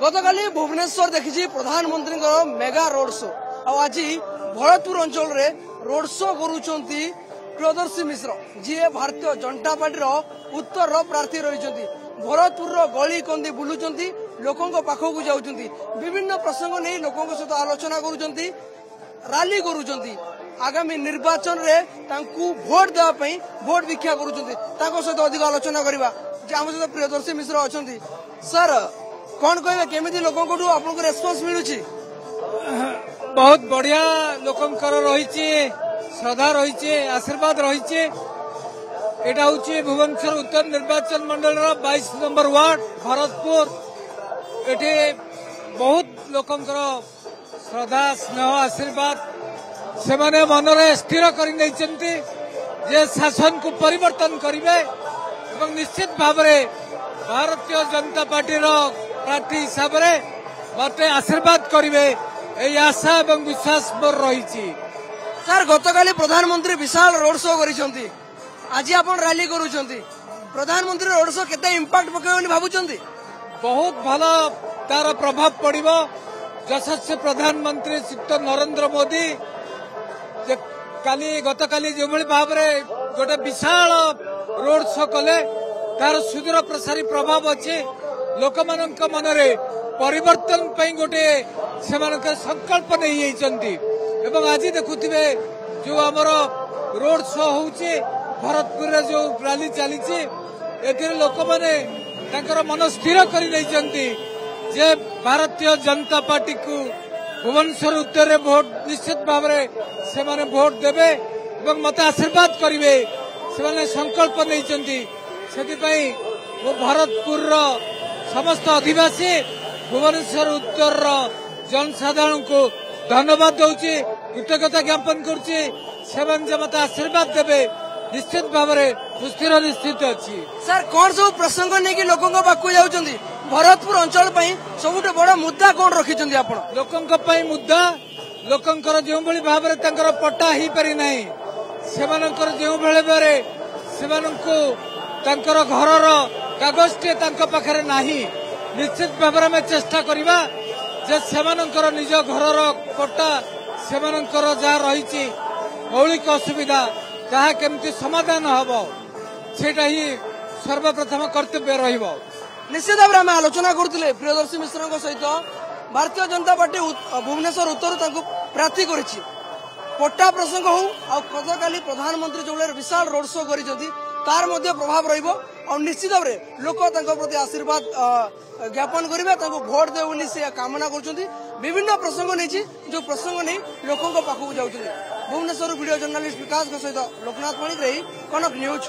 गतकाली भुवनेश्वर देखी प्रधानमंत्री mega road show आज भरतपुर अंचल रे road show करुचंती Priyadarshi Mishra ji Bharatiya Janata party उत्तर प्रार्थी रही भरतपुर गली कंदी बुलुचंती लोकों पाखक जाउचंती विभिन्न प्रसंग नहीं लोकों सहित आलोचना करुचंती रैली करुचंती आगामी निर्वाचन रे तांकू भोट देवा पई भोट भिक्षा करुचंती ताको सहित अधिक आलोचना करबा जे हम सहित प्रियदर्शी मिश्र अछंती सर कौन कहे केमी लोकों को आपको रेस्पॉन्स मिलू बहुत बढ़िया लोकंकर रही श्रद्धा रही आशीर्वाद रही एटा हूँ भुवनेश्वर उत्तर निर्वाचन मंडल 22 नंबर वार्ड भरतपुर एटे बहुत लोकंकर श्रद्धा स्नेह आशीर्वाद से माने मनरे स्थिर कर शासन को परिवर्तन करेंगे और निश्चित भाव में भारतीय जनता पार्टी प्रार्थी हिसाब से मत आशीर्वाद करेंगे यही आशा और विश्वास मोर रही। सर गतकाली प्रधानमंत्री विशाल रोड शो करिसेंती आज आप रैली करूछंती प्रधानमंत्री रोड शो केते इंपैक्ट पकेबनी भाबुचंती बहुत भला तार प्रभाव पड़िबो यशस्वी प्रधानमंत्री श्री नरेंद्र मोदी गतकाली जो भाव में गोटे विशाल रोड शो कले तार सुदूर प्रसारी प्रभाव अच्छे लोक मनरे परिवर्तन गोटे से संकल्प नहीं एवं आज देखुवे जो आमर रोड शो होचे भरतपुर जो रैली चली लोक मैंने मन स्थिर कर भारतीय जनता पार्टी को भुवनेश्वर उत्तर में भोट निश्चित भाव से माने भोट देवे और मत आशीर्वाद करेंगे से संकल्प नहीं वो भरतपुर समस्त अधिवासी भुवनेश्वर उत्तर जनसाधारण को धन्यवाद दूची कृतज्ञता ज्ञापन करुच्ची मत आशीर्वाद देवे निश्चित भाव में स्थिर निश्चित अच्छी। सर कौन सब प्रसंग नहीं कि लोकों पाक जाउछंती भरतपुर अंचल सबुठ बड़ा मुद्दा कौन रखिछंती आपण लोकों मुद्दा लोकंकर जो भाव में पट्टा हो पारि नहीं जो भाई घर कागज टे पाखे नहीं निश्चित भाव में चेष्टा करवा निज घर पट्टा से जहाँ रही मौलिक असुविधा जहाँ केमती समाधान हम सेटा ही सर्वप्रथम कर्तव्य रहिबो। निश्चित भाव में आलोचना करुले प्रियदर्शी मिश्र सहित भारतीय जनता पार्टी भुवनेश्वर उत्तर प्रार्थी कर पट्टा प्रसंग हो गतकाली प्रधानमंत्री जो विशाल रोड शो कर तार मध्य प्रभाव रहिबो और निश्चित भाव में लोक प्रति आशीर्वाद ज्ञापन करेंगे भोट देवनी से कामना कर विभिन्न प्रसंग नहीं जो प्रसंग नहीं लोकों पाखक जाऊँ भुवनेश्वर वीडियो जर्नलिस्ट विकास सहित लोकनाथ मणिक रही कनक न्यूज।